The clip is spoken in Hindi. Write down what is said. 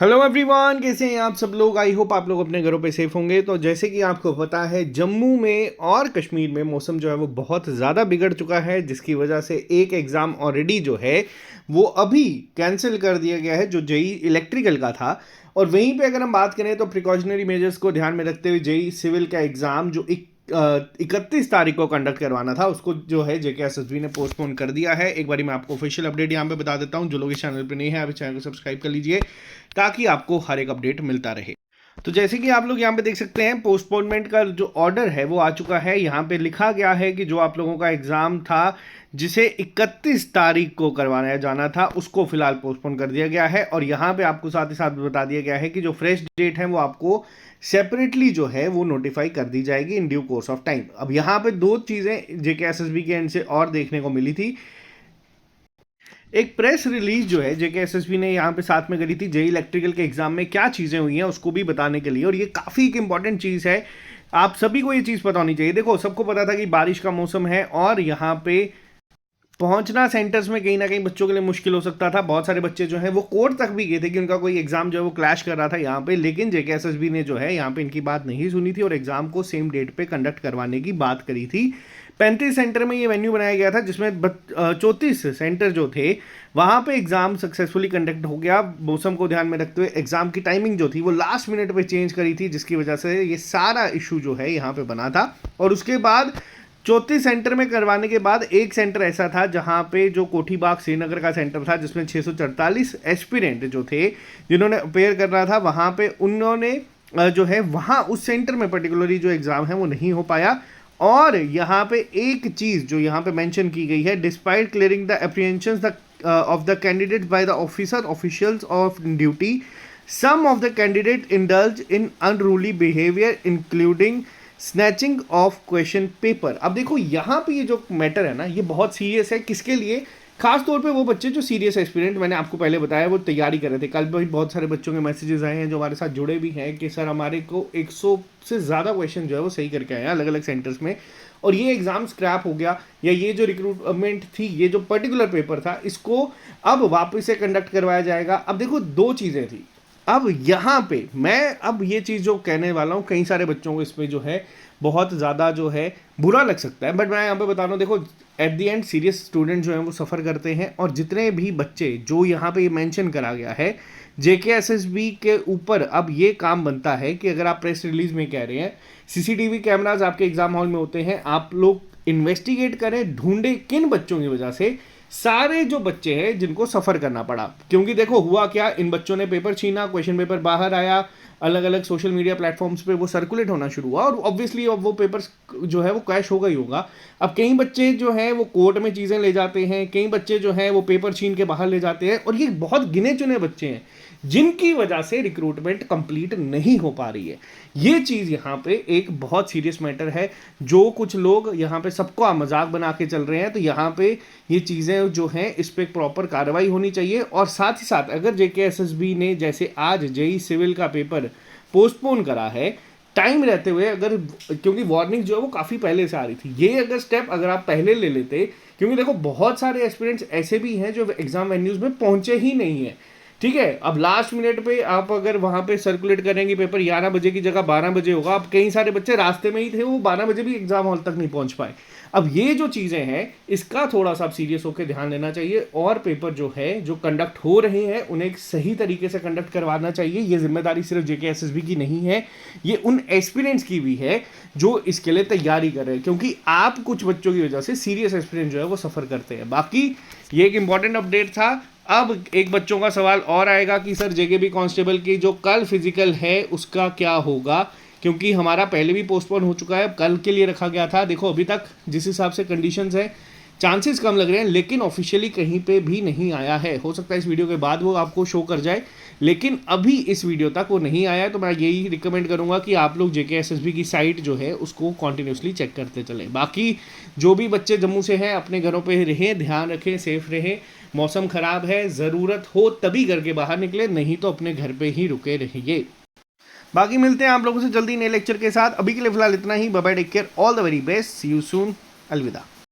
हेलो एवरीवन, कैसे हैं आप सब लोग। आई होप आप लोग अपने घरों पे सेफ होंगे। तो जैसे कि आपको पता है, जम्मू में और कश्मीर में मौसम जो है वो बहुत ज़्यादा बिगड़ चुका है, जिसकी वजह से एक एग्ज़ाम ऑलरेडी जो है वो अभी कैंसिल कर दिया गया है, जो जेई इलेक्ट्रिकल का था। और वहीं पे अगर हम बात करें तो प्रिकॉशनरी मेजर्स को ध्यान में रखते हुए जेई सिविल का एग्ज़ाम जो 31 तारीख को कंडक्ट करवाना था, उसको जो है जेकेएसएसबी ने पोस्टपोन कर दिया है। एक बारी मैं आपको ऑफिशियल अपडेट यहाँ पे बता देता हूँ। जो लोग इस चैनल पे नहीं है, आप इस चैनल को सब्सक्राइब कर लीजिए ताकि आपको हर एक अपडेट मिलता रहे। तो जैसे कि आप लोग यहाँ पे देख सकते हैं, पोस्टपोनमेंट का जो ऑर्डर है वो आ चुका है। यहाँ पे लिखा गया है कि जो आप लोगों का एग्जाम था जिसे 31 तारीख को करवाया जाना था, उसको फिलहाल पोस्टपोन कर दिया गया है। और यहाँ पे आपको साथ ही साथ बता दिया गया है कि जो फ्रेश डेट है वो आपको सेपरेटली जो है वो नोटिफाई कर दी जाएगी in due course of time. अब यहाँ पे दो चीज़ें जेकेएसएसबी के एंड से और देखने को मिली थी। एक प्रेस रिलीज जो है जेकेएसएसबी ने यहाँ पे साथ में करी थी, जेई इलेक्ट्रिकल के एग्जाम में क्या चीज़ें हुई हैं उसको भी बताने के लिए। और ये काफ़ी एक इंपॉर्टेंट चीज़ है, आप सभी को ये चीज़ पता होनी चाहिए। देखो, सबको पता था कि बारिश का मौसम है और यहाँ पे पहुंचना सेंटर्स में कहीं ना कहीं बच्चों के लिए मुश्किल हो सकता था। बहुत सारे बच्चे जो हैं वो कोर्ट तक भी गए थे कि उनका कोई एग्जाम जो है वो क्लैश कर रहा था यहाँ पे, लेकिन जेकेएसएसबी ने जो है यहाँ पे इनकी बात नहीं सुनी थी और एग्जाम को सेम डेट पे कंडक्ट करवाने की बात करी थी। 35 सेंटर में ये वेन्यू बनाया गया था, जिसमें 34 सेंटर जो थे वहाँ पे एग्जाम सक्सेसफुली कंडक्ट हो गया। मौसम को ध्यान में रखते हुए एग्जाम की टाइमिंग जो थी वो लास्ट मिनट पे चेंज करी थी, जिसकी वजह से ये सारा इशू जो है यहाँ पे बना था। और उसके बाद 34 सेंटर में करवाने के बाद एक सेंटर ऐसा था जहां पे जो कोठीबाग श्रीनगर का सेंटर था, जिसमें 644 एस्पिरेंट जो थे जिन्होंने अपेयर कर रहा था, वहां पे उन्होंने जो है वहां उस सेंटर में पर्टिकुलरली जो एग्ज़ाम है वो नहीं हो पाया। और यहाँ पे एक चीज़ जो यहाँ पे मेंशन की गई है, despite clearing the apprehensions of the candidate by the officials of duty, some of the candidate indulge in unruly behaviour including snatching of question paper. अब देखो, यहाँ पे ये जो मैटर है ना, ये बहुत सीरियस है। किसके लिए? खास तौर पे वो बच्चे जो सीरियस एस्पिरेंट, मैंने आपको पहले बताया, वो तैयारी कर रहे थे। कल भी बहुत सारे बच्चों के मैसेजेस आए हैं जो हमारे साथ जुड़े भी हैं कि सर हमारे को 100 से ज़्यादा क्वेश्चन जो है वो सही करके आए हैं अलग अलग सेंटर्स में, और ये एग्ज़ाम स्क्रैप हो गया, या ये जो रिक्रूटमेंट थी, ये जो पर्टिकुलर पेपर था, इसको अब वापस से कंडक्ट करवाया जाएगा। अब देखो, दो चीज़ें थी। अब यहाँ पे मैं अब ये चीज़ जो कहने वाला हूँ, कई सारे बच्चों को इसमें जो है बहुत ज़्यादा जो है बुरा लग सकता है, बट मैं यहाँ पे बता रहा हूँ, देखो at the end serious student जो हैं वो सफ़र करते हैं। और जितने भी बच्चे जो यहाँ पे मेंशन करा गया है जेकेएसएसबी के ऊपर, अब ये काम बनता है कि अगर आप प्रेस रिलीज में कह रहे हैं सीसीटीवी कैमराज आपके एग्जाम हॉल में होते हैं, आप लोग इन्वेस्टिगेट करें, ढूंढे किन बच्चों की वजह से सारे जो बच्चे हैं जिनको सफ़र करना पड़ा। क्योंकि देखो हुआ क्या, इन बच्चों ने पेपर छीना, क्वेश्चन पेपर बाहर आया, अलग अलग सोशल मीडिया प्लेटफॉर्म्स पे वो सर्कुलेट होना शुरू हुआ, और ऑब्वियसली अब वो पेपर्स जो है वो कैश होगा ही होगा। अब कई बच्चे जो हैं वो कोर्ट में चीज़ें ले जाते हैं, कई बच्चे जो हैं वो पेपर छीन के बाहर ले जाते हैं, और ये बहुत गिने चुने बच्चे हैं जिनकी वजह से रिक्रूटमेंट कंप्लीट नहीं हो पा रही है। ये चीज़ यहाँ पे एक बहुत सीरियस मैटर है। जो कुछ लोग यहाँ पे सबको मजाक बना के चल रहे हैं, तो यहाँ पे ये चीज़ें जो हैं इस पर प्रॉपर कार्रवाई होनी चाहिए। और साथ ही साथ अगर जेकेएसएसबी ने जैसे आज जेई सिविल का पेपर पोस्टपोन करा है टाइम रहते हुए, अगर, क्योंकि वार्निंग जो है वो काफ़ी पहले से आ रही थी, ये अगर स्टेप अगर आप पहले ले लेते, क्योंकि देखो बहुत सारे एस्पिरेंट्स ऐसे भी हैं जो एग्जाम वेन्यूज़ में पहुंचे ही नहीं है, ठीक है। अब लास्ट मिनट पे आप अगर वहाँ पे सर्कुलेट करेंगे पेपर 11 बजे की जगह 12 बजे होगा, अब कई सारे बच्चे रास्ते में ही थे, वो 12 बजे भी एग्जाम हॉल तक नहीं पहुँच पाए। अब ये जो चीज़ें हैं इसका थोड़ा सा सीरियस होकर ध्यान देना चाहिए, और पेपर जो है जो कंडक्ट हो रहे हैं उन्हें एक सही तरीके से कंडक्ट करवाना चाहिए। ये जिम्मेदारी सिर्फ जेकेएसएसबी की नहीं है, ये उन एस्पिरेंट्स की भी है जो इसके लिए तैयारी कर रहे हैं, क्योंकि आप कुछ बच्चों की वजह से सीरियस एस्पिरेंट जो है वो सफ़र करते हैं। बाकी ये एक इंपॉर्टेंट अपडेट था। अब एक बच्चों का सवाल और आएगा कि सर जेकेबी कांस्टेबल की जो कल फिजिकल है उसका क्या होगा, क्योंकि हमारा पहले भी पोस्टपोन हो चुका है, कल के लिए रखा गया था। देखो अभी तक जिस हिसाब से कंडीशंस हैं चांसेस कम लग रहे हैं, लेकिन ऑफिशियली कहीं पे भी नहीं आया है। हो सकता है इस वीडियो के बाद वो आपको शो कर जाए, लेकिन अभी इस वीडियो तक वो नहीं आया है। तो मैं यही रिकमेंड करूंगा कि आप लोग जेकेएसएसबी की साइट जो है उसको कॉन्टिन्यूसली चेक करते चलें। बाकी जो भी बच्चे जम्मू से हैं अपने घरों पे रहें, ध्यान रखें, सेफ रहें। मौसम ख़राब है, ज़रूरत हो तभी घर के बाहर निकले, नहीं तो अपने घर पे ही रुके रहिए। बाकी मिलते हैं आप लोगों से जल्दी नए लेक्चर के साथ। अभी के लिए फिलहाल इतना ही। Bye bye, take care, all the very best, see you soon, अलविदा।